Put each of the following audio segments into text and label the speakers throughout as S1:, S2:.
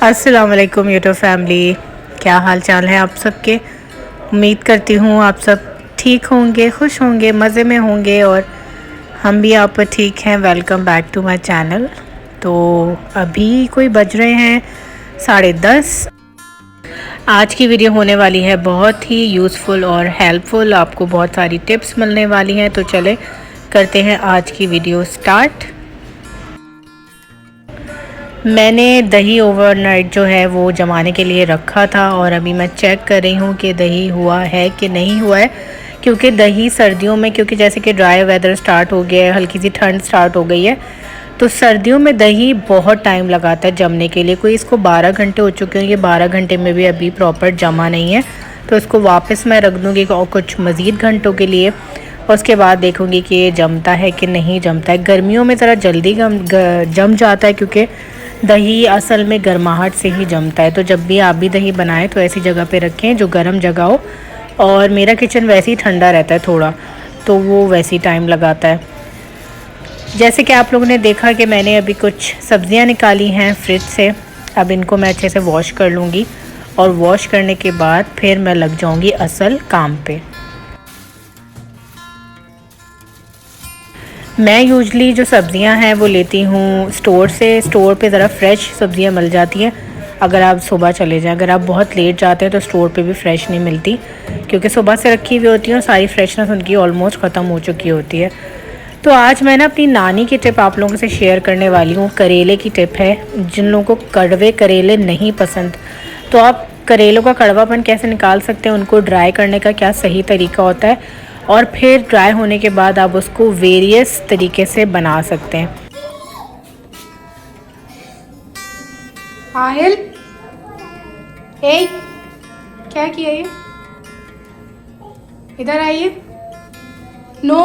S1: अस्सलाम वालेकुम YouTube family, क्या हाल चाल है आप सबके। उम्मीद करती हूँ आप सब ठीक होंगे, खुश होंगे, मज़े में होंगे और हम भी आप पर ठीक हैं। Welcome back to my channel. तो अभी कोई बज रहे हैं 10:30। आज की वीडियो होने वाली है बहुत ही यूज़फुल और हेल्पफुल, आपको बहुत सारी टिप्स मिलने वाली हैं। तो चले करते हैं आज की वीडियो स्टार्ट। मैंने दही ओवरनाइट जो है वो जमाने के लिए रखा था और अभी मैं चेक कर रही हूँ कि दही हुआ है कि नहीं हुआ है, क्योंकि दही सर्दियों में, क्योंकि जैसे कि ड्राई वेदर स्टार्ट हो गया है, हल्की सी ठंड स्टार्ट हो गई है, तो सर्दियों में दही बहुत टाइम लगाता है जमने के लिए। कोई इसको 12 घंटे हो चुके हैं, ये 12 घंटे में भी अभी प्रॉपर जमा नहीं है। तो इसको वापस मैं रख दूँगी और कुछ मज़ीद घंटों के लिए, और उसके बाद देखूँगी कि ये जमता है कि नहीं जमता है। गर्मियों में ज़रा जल्दी जम जाता है, क्योंकि दही असल में गर्माहट से ही जमता है। तो जब भी आप भी दही बनाएं तो ऐसी जगह पे रखें जो गर्म जगह हो, और मेरा किचन वैसे ही ठंडा रहता है थोड़ा, तो वो वैसे ही टाइम लगाता है। जैसे कि आप लोगों ने देखा कि मैंने अभी कुछ सब्ज़ियां निकाली हैं फ्रिज से। अब इनको मैं अच्छे से वॉश कर लूँगी और वॉश करने के बाद फिर मैं लग जाऊँगी असल काम पे। मैं यूजली जो सब्ज़ियां हैं वो लेती हूँ स्टोर से। स्टोर पे ज़रा फ्रेश सब्ज़ियां मिल जाती हैं अगर आप सुबह चले जाएं। अगर आप बहुत लेट जाते हैं तो स्टोर पे भी फ़्रेश नहीं मिलती, क्योंकि सुबह से रखी हुई होती है और सारी फ्रेशनेस उनकी ऑलमोस्ट ख़त्म हो चुकी होती है। तो आज मैं ना अपनी नानी की टिप आप लोगों से शेयर करने वाली हूँ। करेले की टिप है। जिन लोगों को कड़वे करेले नहीं पसंद, तो आप करेलों का कड़वापन कैसे निकाल सकते हैं, उनको ड्राई करने का क्या सही तरीका होता है, और फिर ड्राई होने के बाद आप उसको वेरियस तरीके से बना सकते हैं। आहिल, ए, क्या किया ये? इधर आइए। नो,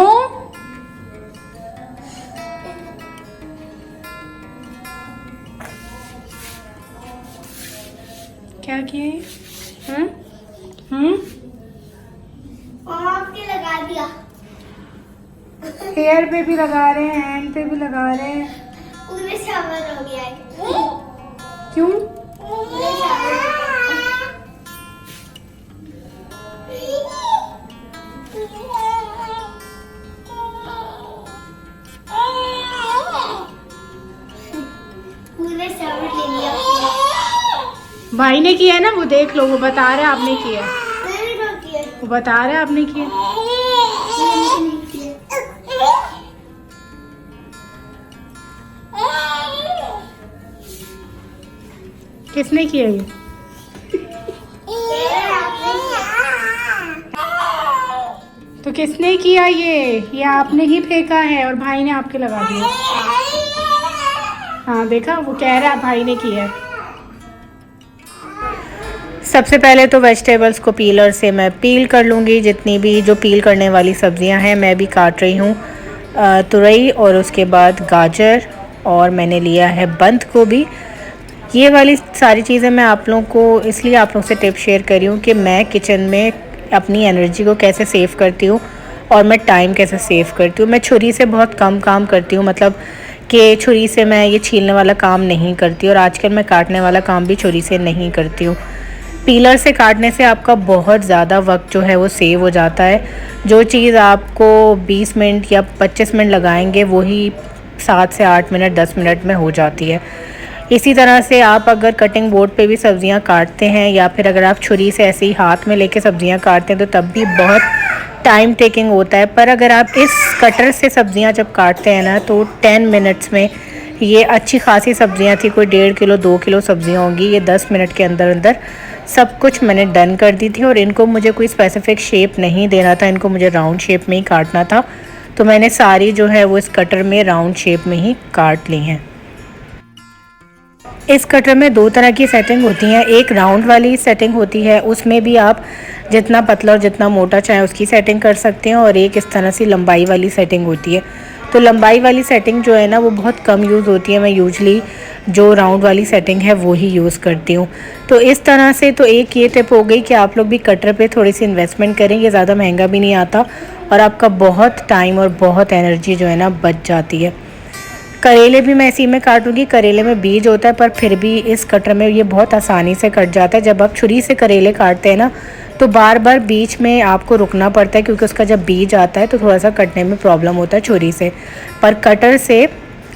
S1: क्या किया ये?
S2: आपने लगा दिया।
S1: हेयर पे भी लगा रहे हैं, हैंड पे भी लगा रहे हैं।
S2: पूरे शावर हो गया है।
S1: क्यों?
S2: पूरे शावर पूरे शावर ले लिया।
S1: भाई ने किया है ना, वो देख लो, वो बता रहे आपने किया है।
S2: मैंने क्या किया?
S1: वो बता रहे आपने किया। किसने किया ये? तो किसने किया ये आपने ही फेंका है और भाई ने आपके लगा दिया। हाँ देखा, वो कह रहा है भाई ने किया है। सबसे पहले तो वेजिटेबल्स को पीलर से मैं पील कर लूँगी। जितनी भी जो पील करने वाली सब्ज़ियां हैं मैं भी काट रही हूँ। तुरई और उसके बाद गाजर, और मैंने लिया है बंद गोभी। ये वाली सारी चीज़ें मैं आप लोगों को इसलिए आप लोगों से टिप शेयर कर रही हूँ कि मैं किचन में अपनी एनर्जी को कैसे सेव करती हूँ और मैं टाइम कैसे सेव करती हूँ। मैं छुरी से बहुत कम काम करती हूँ, मतलब कि छुरी से मैं ये छीलने वाला काम नहीं करती, और आजकल मैं काटने वाला काम भी छुरी से नहीं करती हूँ। पीलर से काटने से आपका बहुत ज़्यादा वक्त जो है वो सेव हो जाता है। जो चीज़ आपको 20 मिनट या 25 मिनट लगाएंगे वही 7 से 8 मिनट 10 मिनट में हो जाती है। इसी तरह से आप अगर कटिंग बोर्ड पे भी सब्ज़ियां काटते हैं, या फिर अगर आप छुरी से ऐसे ही हाथ में लेके सब्ज़ियां काटते हैं, तो तब भी बहुत टाइम टेकिंग होता है। पर अगर आप इस कटर से सब्ज़ियां जब काटते हैं ना, तो 10 मिनट्स में ये अच्छी खासी सब्ज़ियां थी, कोई 1.5 किलो 2 किलो सब्ज़ियां होंगी, ये 10 मिनट के अंदर अंदर सब कुछ मैंने डन कर दी थी। और इनको मुझे कोई स्पेसिफिक शेप नहीं देना था, इनको मुझे राउंड शेप में ही काटना था, तो मैंने सारी जो है वो इस कटर में राउंड शेप में ही काट ली हैं। इस कटर में 2 तरह की सेटिंग होती हैं। एक राउंड वाली सेटिंग होती है, उसमें भी आप जितना पतला और जितना मोटा चाहें उसकी सेटिंग कर सकते हैं, और एक इस तरह से लंबाई वाली सेटिंग होती है। तो लंबाई वाली सेटिंग जो है ना वो बहुत कम यूज़ होती है। मैं यूजली जो राउंड वाली सेटिंग है वो ही यूज़ करती हूँ। तो इस तरह से तो एक ये टिप हो गई कि आप लोग भी कटर पे थोड़ी सी इन्वेस्टमेंट करें, ये ज़्यादा महंगा भी नहीं आता और आपका बहुत टाइम और बहुत एनर्जी जो है ना बच जाती है। करेले भी मैं इसी में काटूंगी। करेले में बीज होता है पर फिर भी इस कटर में ये बहुत आसानी से कट जाता है। जब आप छुरी से करेले काटते हैं ना तो बार बार बीच में आपको रुकना पड़ता है, क्योंकि उसका जब बीज आता है तो थोड़ा सा कटने में प्रॉब्लम होता है छुरी से, पर कटर से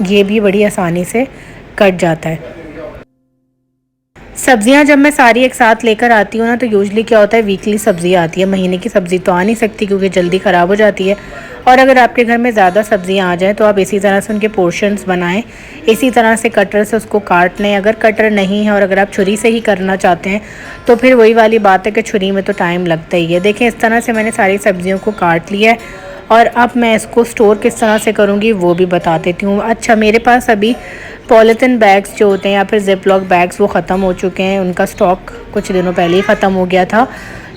S1: ये भी बड़ी आसानी से कट जाता है। सब्जियां जब मैं सारी एक साथ लेकर आती हूँ ना तो यूजली क्या होता है, वीकली सब्ज़ी आती है, महीने की सब्ज़ी तो आ नहीं सकती क्योंकि जल्दी ख़राब हो जाती है। और अगर आपके घर में ज़्यादा सब्जियां आ जाएँ तो आप इसी तरह से उनके पोर्शंस बनाएं, इसी तरह से कटर से उसको काट लें। अगर कटर नहीं है और अगर आप छुरी से ही करना चाहते हैं तो फिर वही वाली बात है कि छुरी में तो टाइम लगता ही है। देखें इस तरह से मैंने सारी सब्जियों को काट लिया है और अब मैं इसको स्टोर किस तरह से करूँगी वो भी बता देती हूँ। अच्छा, मेरे पास अभी पॉलीथिन बैग्स जो होते हैं या फिर जिपलॉक बैग्स वो ख़त्म हो चुके हैं, उनका स्टॉक कुछ दिनों पहले ही ख़त्म हो गया था।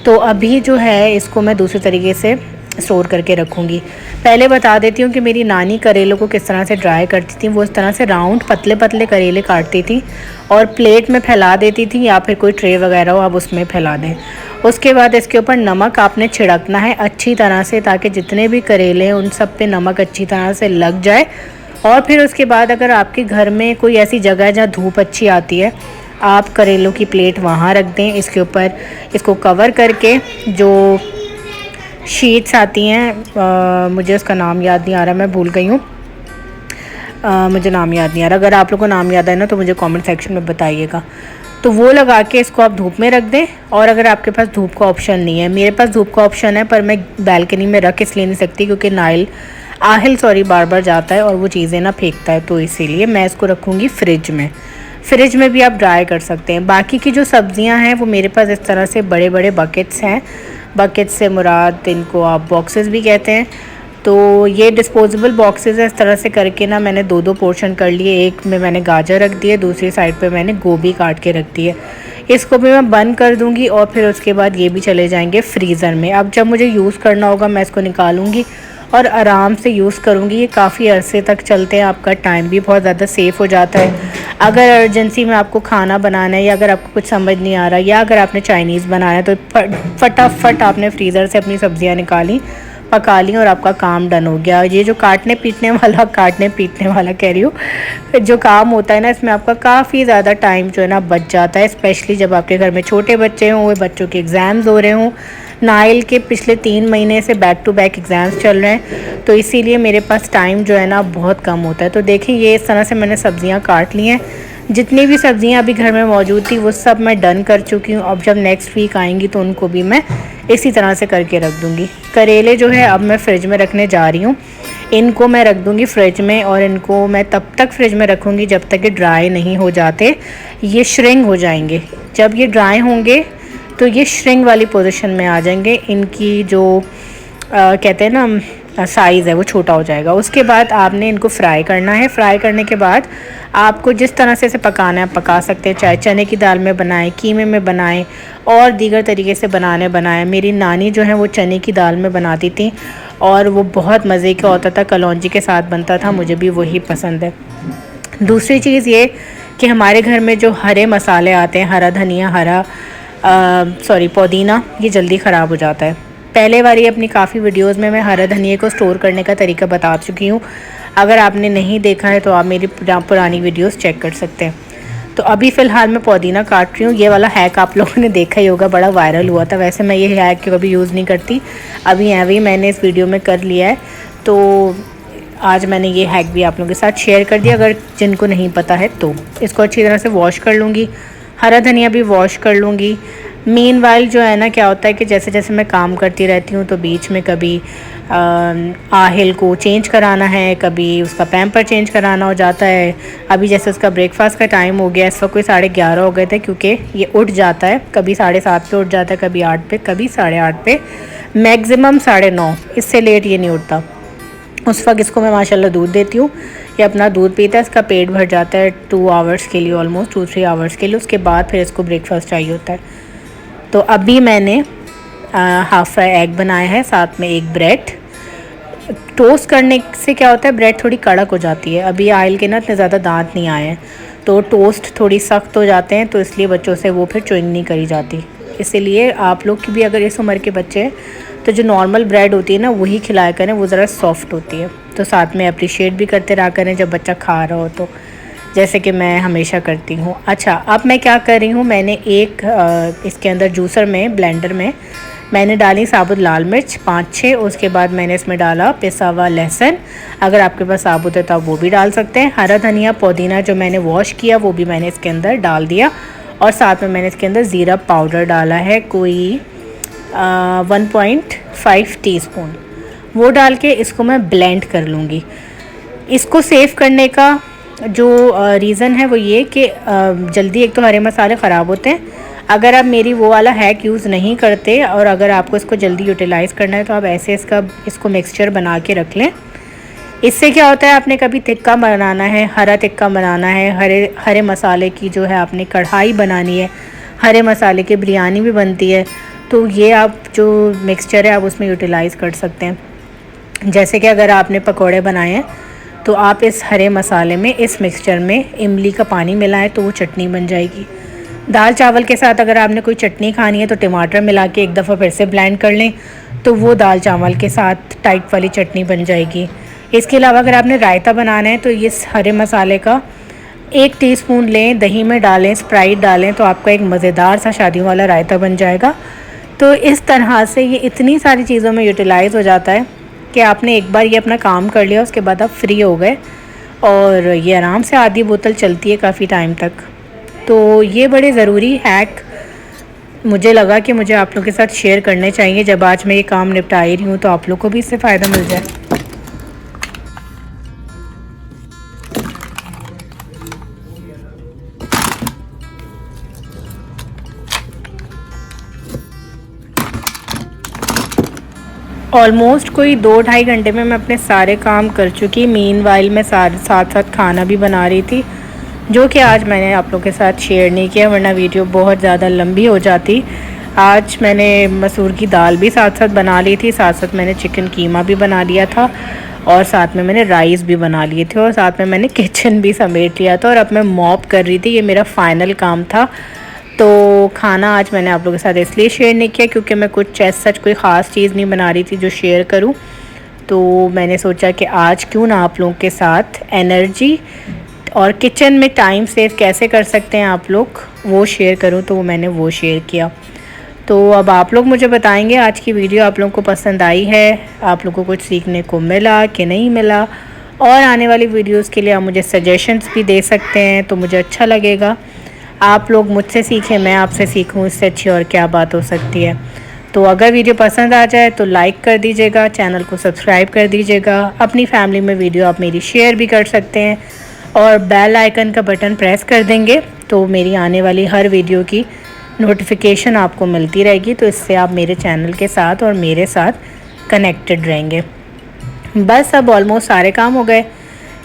S1: तो अभी जो है इसको मैं दूसरे तरीके से स्टोर करके रखूँगी। पहले बता देती हूँ कि मेरी नानी करेलों को किस तरह से ड्राई करती थी। वो इस तरह से राउंड पतले पतले करेले काटती थी और प्लेट में फैला देती थी, या फिर कोई ट्रे वगैरह हो आप उसमें फैला दें। उसके बाद इसके ऊपर नमक आपने छिड़कना है अच्छी तरह से, ताकि जितने भी करेले हैं उन सब पे नमक अच्छी तरह से लग जाए। और फिर उसके बाद अगर आपके घर में कोई ऐसी जगह है जहाँ धूप अच्छी आती है, आप करेलों की प्लेट वहाँ रख दें। इसके ऊपर इसको कवर करके जो शीट्स आती हैं, मुझे उसका नाम याद नहीं आ रहा, मैं भूल गई हूँ, मुझे नाम याद नहीं आ रहा। अगर आप लोगों को नाम याद है ना तो मुझे कमेंट सेक्शन में बताइएगा। तो वो लगा के इसको आप धूप में रख दें। और अगर आपके पास धूप का ऑप्शन नहीं है, मेरे पास धूप का ऑप्शन है पर मैं बैल्कनी में रख इसलिए नहीं सकती क्योंकि आहिल बार बार जाता है और वो चीज़ें ना फेंकता है, तो इसीलिए मैं इसको रखूँगी फ्रिज में। फ्रिज में भी आप ड्राई कर सकते हैं। बाकी की जो सब्ज़ियां हैं वो मेरे पास इस तरह से बड़े बड़े बकेट्स हैं। बकेट्स से मुराद इनको आप बॉक्सेस भी कहते हैं। तो ये डिस्पोजेबल बॉक्सेस है, इस तरह से करके ना मैंने दो दो पोर्शन कर लिए। एक में मैंने गाजर रख दिए, दूसरी साइड पे मैंने गोभी काट के रख दी है। इसको भी मैं बंद कर दूंगी और फिर उसके बाद ये भी चले जाएंगे फ्रीज़र में। अब जब मुझे यूज़ करना होगा मैं इसको निकालूंगी और आराम से यूज़ करूँगी। ये काफ़ी अरसे तक चलते हैं, आपका टाइम भी बहुत ज़्यादा सेफ़ हो जाता है। अगर अर्जेंसी में आपको खाना बनाना है या अगर आपको कुछ समझ नहीं आ रहा या अगर आपने चाइनीज़ बनाया तो फटाफट आपने फ्रीज़र से अपनी सब्ज़ियाँ निकाली, पका ली और आपका काम डन हो गया। ये जो काटने पीटने वाला कह रही हूँ, जो काम होता है ना, इसमें आपका काफ़ी ज़्यादा टाइम जो है ना बच जाता है। स्पेशली जब आपके घर में छोटे बच्चे हों, बच्चों के एग्ज़ाम्स हो रहे हों। नाइल के पिछले 3 महीने से बैक टू बैक एग्ज़ाम्स चल रहे हैं, तो इसीलिए मेरे पास टाइम जो है ना बहुत कम होता है। तो देखिए ये इस तरह से मैंने सब्ज़ियाँ काट ली हैं। जितनी भी सब्ज़ियाँ अभी घर में मौजूद थी वो सब मैं डन कर चुकी हूँ। अब जब नेक्स्ट वीक आएंगी तो उनको भी मैं इसी तरह से करके रख दूँगी। करेले जो है अब मैं फ्रिज में रखने जा रही हूँ। इनको मैं रख दूँगी फ्रिज में और इनको मैं तब तक फ्रिज में रखूँगी जब तक ये ड्राई नहीं हो जाते। ये श्रिंक हो जाएंगे। जब ये ड्राई होंगे तो ये श्रिंक वाली पोजीशन में आ जाएंगे। इनकी जो कहते हैं ना साइज़ है वो छोटा हो जाएगा। उसके बाद आपने इनको फ्राई करना है। फ्राई करने के बाद आपको जिस तरह से इसे पकाना है आप पका सकते हैं, चाहे चने की दाल में बनाएं, कीमे में बनाएं और दीगर तरीके से बनाएं। मेरी नानी जो है वो चने की दाल में बनाती थी और वो बहुत मज़े का होता था, कलौंजी के साथ बनता था, मुझे भी वही पसंद है। दूसरी चीज़ ये कि हमारे घर में जो हरे मसाले आते हैं, हरा धनिया, पुदीना, ये जल्दी ख़राब हो जाता है। पहले वाली अपनी काफ़ी वीडियोस में मैं हरा धनिया को स्टोर करने का तरीका बता चुकी हूँ। अगर आपने नहीं देखा है तो आप मेरी पुरानी वीडियोस चेक कर सकते हैं। तो अभी फ़िलहाल मैं पुदीना काट रही हूँ। ये वाला हैक आप लोगों ने देखा ही होगा, बड़ा वायरल हुआ था। वैसे मैं ये हैक कभी यूज़ नहीं करती, अभी ऐसे मैंने इस वीडियो में कर लिया है, तो आज मैंने ये हैक भी आप लोगों के साथ शेयर कर दिया। अगर जिनको नहीं पता है तो इसको अच्छी तरह से वॉश कर लूँगी, हरा धनिया भी वॉश कर लूँगी। मीनवाइल जो है ना, क्या होता है कि जैसे जैसे मैं काम करती रहती हूँ तो बीच में कभी आहिल को चेंज कराना है, कभी उसका पैम्पर चेंज कराना हो जाता है। अभी जैसे उसका ब्रेकफास्ट का टाइम हो गया, इस वक्त कोई 11:30 हो गए थे क्योंकि ये उठ जाता है, कभी 7:30 पे उठ जाता है, कभी 8 पे, कभी 8:30 पे, मैक्सिमम 9:30, इससे लेट ये नहीं उठता। उस वक्त इसको मैं माशाल्लाह दूध देती हूँ, ये अपना दूध पीता है, इसका पेट भर जाता है 2 आवर्स के लिए, ऑलमोस्ट 2-3 आवर्स के लिए। उसके बाद फिर इसको ब्रेकफास्ट चाहिए होता है। तो अभी मैंने हाफ़ फ्राई एग बनाया है, साथ में एक ब्रेड। टोस्ट करने से क्या होता है, ब्रेड थोड़ी कड़क हो जाती है। अभी आयल के ना इतने ज़्यादा दांत नहीं आए हैं तो टोस्ट थोड़ी सख्त हो जाते हैं, तो इसलिए बच्चों से वो फिर च्युइंग नहीं करी जाती। इसीलिए आप लोग की भी अगर इस उम्र के बच्चे हैं तो जो नॉर्मल ब्रेड होती है ना वही खिलाया करें, वो ज़रा सॉफ्ट होती है। तो साथ में अप्रिशिएट भी करते रहा करें जब बच्चा खा रहा हो, तो जैसे कि मैं हमेशा करती हूँ। अच्छा, अब मैं क्या कर रही हूँ, मैंने एक इसके अंदर जूसर में, ब्लेंडर में मैंने डाली साबुत लाल मिर्च 5-6। उसके बाद मैंने इसमें डाला पिसा हुआ लहसुन, अगर आपके पास साबुत है तो आप वो भी डाल सकते हैं। हरा धनिया, पुदीना जो मैंने वॉश किया वो भी मैंने इसके अंदर डाल दिया। और साथ में मैंने इसके अंदर ज़ीरा पाउडर डाला है, कोई 1.5 टीस्पून। वो डाल के इसको मैं ब्लेंड कर लूँगी। इसको सेव करने का जो रीज़न है वो ये कि जल्दी एक तो हरे मसाले ख़राब होते हैं। अगर आप मेरी वो वाला हैक यूज़ नहीं करते और अगर आपको इसको जल्दी यूटिलाइज़ करना है तो आप ऐसे इसको मिक्सचर बना के रख लें। इससे क्या होता है, आपने कभी टिक्का बनाना है, हरा टिक्का बनाना है, हरे मसाले की जो है आपने कढ़ाई बनानी है, हरे मसाले की बिरयानी भी बनती है, तो ये आप जो मिक्सचर है आप उसमें यूटिलाइज़ कर सकते हैं। जैसे कि अगर आपने पकोड़े बनाए हैं तो आप इस हरे मसाले में, इस मिक्सचर में इमली का पानी मिलाएं तो वो चटनी बन जाएगी। दाल चावल के साथ अगर आपने कोई चटनी खानी है तो टमाटर मिला के एक दफ़ा फिर से ब्लेंड कर लें तो वो दाल चावल के साथ टाइप वाली चटनी बन जाएगी। इसके अलावा अगर आपने रायता बनाना है तो इस हरे मसाले का 1 टीस्पून लें, दही में डालें, स्प्राइट डालें तो आपका एक मज़ेदार सा शादियों वाला रायता बन जाएगा। तो इस तरह से ये इतनी सारी चीज़ों में यूटिलाइज़ हो जाता है कि आपने एक बार ये अपना काम कर लिया, उसके बाद आप फ्री हो गए और ये आराम से आधी बोतल चलती है काफ़ी टाइम तक। तो ये बड़े ज़रूरी हैक मुझे लगा कि मुझे आप लोगों के साथ शेयर करने चाहिए। जब आज मैं ये काम निपटा ही रही हूँ तो आप लोग को भी इससे फ़ायदा मिल जाए। ऑलमोस्ट कोई 2-2.5 घंटे में मैं अपने सारे काम कर चुकी। मीनवाइल मैं साथ साथ खाना भी बना रही थी, जो कि आज मैंने आप लोगों के साथ शेयर नहीं किया वरना वीडियो बहुत ज़्यादा लंबी हो जाती। आज मैंने मसूर की दाल भी साथ साथ बना ली थी, साथ साथ मैंने चिकन कीमा भी बना लिया था और साथ में मैंने राइस भी बना लिए थे और साथ में मैंने किचन भी समेट लिया था और अब मैं मॉप कर रही थी। ये मेरा फ़ाइनल काम था। तो खाना आज मैंने आप लोगों के साथ इसलिए शेयर नहीं किया क्योंकि मैं कुछ सच कोई ख़ास चीज़ नहीं बना रही थी जो शेयर करूं। तो मैंने सोचा कि आज क्यों ना आप लोगों के साथ एनर्जी और किचन में टाइम सेव कैसे कर सकते हैं आप लोग वो शेयर करूं, तो मैंने वो शेयर किया। तो अब आप लोग मुझे बताएंगे आज की वीडियो आप लोगों को पसंद आई है, आप लोगों को कुछ सीखने को मिला कि नहीं मिला, और आने वाली वीडियोज़ के लिए आप मुझे सजेशंस भी दे सकते हैं तो मुझे अच्छा लगेगा। आप लोग मुझसे सीखें, मैं आपसे सीखूं, इससे अच्छी और क्या बात हो सकती है। तो अगर वीडियो पसंद आ जाए तो लाइक कर दीजिएगा, चैनल को सब्सक्राइब कर दीजिएगा, अपनी फैमिली में वीडियो आप मेरी शेयर भी कर सकते हैं और बेल आइकन का बटन प्रेस कर देंगे तो मेरी आने वाली हर वीडियो की नोटिफिकेशन आपको मिलती रहेगी। तो इससे आप मेरे चैनल के साथ और मेरे साथ कनेक्टेड रहेंगे। बस अब ऑलमोस्ट सारे काम हो गए,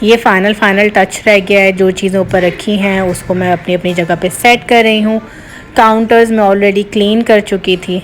S1: ये फाइनल टच रह गया है। जो चीज़ों पर रखी हैं उसको मैं अपनी अपनी जगह पे सेट कर रही हूँ। काउंटर्स मैं ऑलरेडी क्लीन कर चुकी थी।